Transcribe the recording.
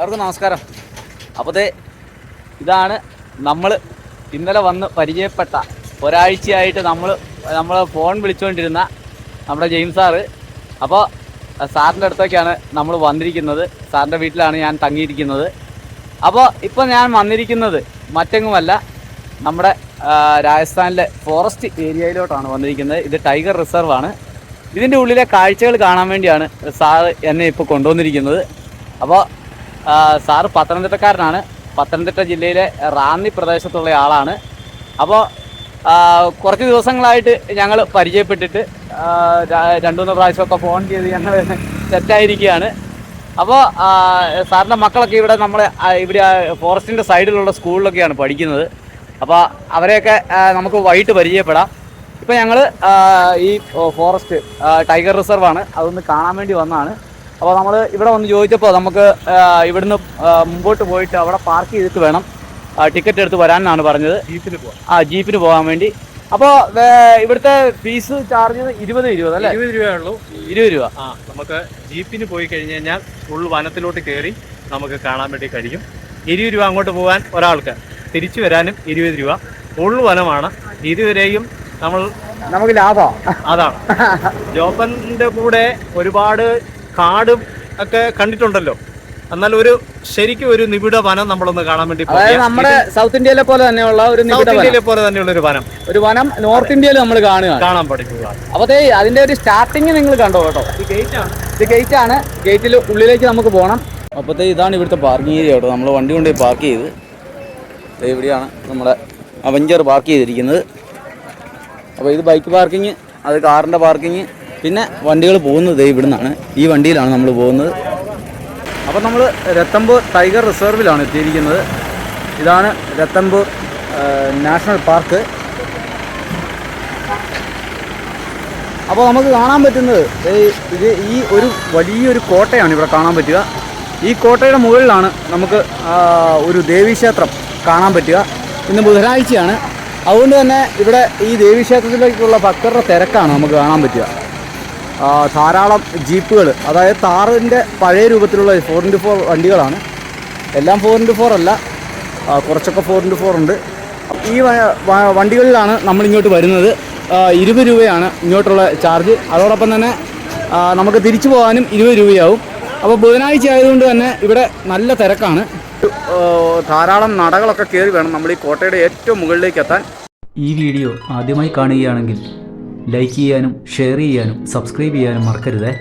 എല്ലാവർക്കും നമസ്കാരം. അപ്പോഴത്തെ ഇതാണ് നമ്മൾ ഇന്നലെ വന്ന് പരിചയപ്പെട്ട ഒരാഴ്ചയായിട്ട് നമ്മൾ ഫോൺ വിളിച്ചുകൊണ്ടിരുന്ന നമ്മുടെ ജെയിംസ് സാറ്. അപ്പോൾ സാറിൻ്റെ അടുത്തേക്കാണ് നമ്മൾ വന്നിരിക്കുന്നത്. സാറിൻ്റെ വീട്ടിലാണ് ഞാൻ തങ്ങിയിരിക്കുന്നത്. അപ്പോൾ ഇപ്പോൾ ഞാൻ വന്നിരിക്കുന്നത് മറ്റെങ്ങുമല്ല, നമ്മുടെ രാജസ്ഥാനിലെ ഫോറസ്റ്റ് ഏരിയയിലോട്ടാണ് വന്നിരിക്കുന്നത്. ഇത് ടൈഗർ റിസർവാണ്. ഇതിൻ്റെ ഉള്ളിലെ കാഴ്ചകൾ കാണാൻ വേണ്ടിയാണ് സാറ് എന്നെ ഇപ്പോൾ കൊണ്ടുവന്നിരിക്കുന്നത്. അപ്പോൾ സാറ് പത്തനംതിട്ടക്കാരനാണ്. പത്തനംതിട്ട ജില്ലയിലെ റാന്നി പ്രദേശത്തുള്ള ആളാണ്. അപ്പോൾ കുറച്ച് ദിവസങ്ങളായിട്ട് ഞങ്ങൾ പരിചയപ്പെട്ടിട്ട് 2-3 പ്രാവശ്യമൊക്കെ ഫോൺ ചെയ്ത് ഞങ്ങൾ സെറ്റായിരിക്കുകയാണ്. അപ്പോൾ സാറിൻ്റെ മക്കളൊക്കെ ഇവിടെ ഫോറസ്റ്റിൻ്റെ സൈഡിലുള്ള സ്കൂളിലൊക്കെയാണ് പഠിക്കുന്നത്. അപ്പോൾ അവരെയൊക്കെ നമുക്ക് വൈകിട്ട് പരിചയപ്പെടാം. ഇപ്പോൾ ഞങ്ങൾ ഈ ഫോറസ്റ്റ് ടൈഗർ റിസർവാണ്, അതൊന്ന് കാണാൻ വേണ്ടി വന്നതാണ്. അപ്പോൾ നമ്മൾ ഇവിടെ വന്ന് ചോദിച്ചപ്പോൾ നമുക്ക് ഇവിടുന്ന് മുമ്പോട്ട് പോയിട്ട് അവിടെ പാർക്ക് ചെയ്തിട്ട് വേണം ടിക്കറ്റ് എടുത്ത് വരാനാണ് പറഞ്ഞത്. ജീപ്പിന് പോകാൻ വേണ്ടി. അപ്പോൾ ഇവിടുത്തെ ഫീസ് ചാർജ് 20 അല്ലേ? 20 രൂപയുള്ളൂ. 20 രൂപ. നമുക്ക് ജീപ്പിന് പോയി കഴിഞ്ഞ് കഴിഞ്ഞാൽ ഫുൾ വനത്തിലോട്ട് കയറി നമുക്ക് കാണാൻ വേണ്ടി കഴിയും. 20 രൂപ അങ്ങോട്ട് പോകാൻ ഒരാൾക്ക്, തിരിച്ചു വരാനും 20 രൂപ. ഫുൾ വനമാണ്. ഇതുവരെയും നമുക്ക് ലാഭം അതാണ്. ജോപ്പന്റെ കൂടെ ഒരുപാട് കാടും ഒക്കെ കണ്ടിട്ടുണ്ടല്ലോ, എന്നാൽ ശരിക്കും ഒരു നിബിഡ വനം നമ്മളൊന്ന് കാണാൻ വേണ്ടി. നമ്മുടെ സൗത്ത് ഇന്ത്യയിലെ പോലെ തന്നെയുള്ള ഒരു വനം നോർത്ത് ഇന്ത്യയിൽ നമ്മൾ കാണാൻ പഠിക്കുക. അപ്പോഴത്തേ അതിന്റെ ഒരു സ്റ്റാർട്ടിങ് നിങ്ങൾ കണ്ടോ കേട്ടോ. ഇത് ഗേറ്റ് ആണ്. ഗേറ്റിൽ ഉള്ളിലേക്ക് നമുക്ക് പോകണം. അപ്പോഴത്തേ ഇതാണ് ഇവിടുത്തെ പാർക്കിംഗ് ഏരിയ കേട്ടോ. നമ്മൾ വണ്ടി കൊണ്ടുപോയി പാർക്ക് ചെയ്ത് ഇവിടെയാണ് നമ്മുടെ അവഞ്ചർ പാർക്ക് ചെയ്തിരിക്കുന്നത്. അപ്പോൾ ഇത് ബൈക്ക് പാർക്കിങ്, അത് കാറിൻ്റെ പാർക്കിങ്, പിന്നെ വണ്ടികൾ പോകുന്നത് ഇവിടുന്നാണ്. ഈ വണ്ടിയിലാണ് നമ്മൾ പോകുന്നത്. അപ്പോൾ നമ്മൾ രത്തംബൂർ ടൈഗർ റിസർവിലാണ് എത്തിയിരിക്കുന്നത്. ഇതാണ് രത്തംബൂർ നാഷണൽ പാർക്ക്. അപ്പോൾ നമുക്ക് കാണാൻ പറ്റുന്നത് ഈ ഒരു വലിയൊരു കോട്ടയാണ് ഇവിടെ കാണാൻ പറ്റുക. ഈ കോട്ടയുടെ മുകളിലാണ് നമുക്ക് ഒരു ദേവീക്ഷേത്രം കാണാൻ പറ്റുക. ഇന്ന് ബുധനാഴ്ചയാണ്, അതുകൊണ്ട് തന്നെ ഇവിടെ ഈ ദേവീക്ഷേത്രത്തിലേക്കുള്ള ഭക്തരുടെ തിരക്കാണ് നമുക്ക് കാണാൻ പറ്റുക. ധാരാളം ജീപ്പുകൾ, അതായത് താറിൻ്റെ പഴയ രൂപത്തിലുള്ള 4x4 വണ്ടികളാണ്. എല്ലാം 4x4 അല്ല, കുറച്ചൊക്കെ 4x4 ഉണ്ട്. ഈ വണ്ടികളിലാണ് നമ്മളിങ്ങോട്ട് വരുന്നത്. 20 രൂപയാണ് ഇങ്ങോട്ടുള്ള ചാർജ്. അതോടൊപ്പം തന്നെ നമുക്ക് തിരിച്ചു പോകാനും 20 രൂപയാവും. അപ്പോൾ ബുധനാഴ്ച ആയതുകൊണ്ട് തന്നെ ഇവിടെ നല്ല തിരക്കാണ്. ധാരാളം നടകളൊക്കെ കയറി വേണം നമ്മൾ ഈ കോട്ടയുടെ ഏറ്റവും മുകളിലേക്ക് എത്താൻ. ഈ വീഡിയോ ആദ്യമായി കാണുകയാണെങ്കിൽ ലൈക്ക് ചെയ്യാനും ഷെയർ ചെയ്യാനും സബ്സ്ക്രൈബ് ചെയ്യാനും മറക്കരുതേ.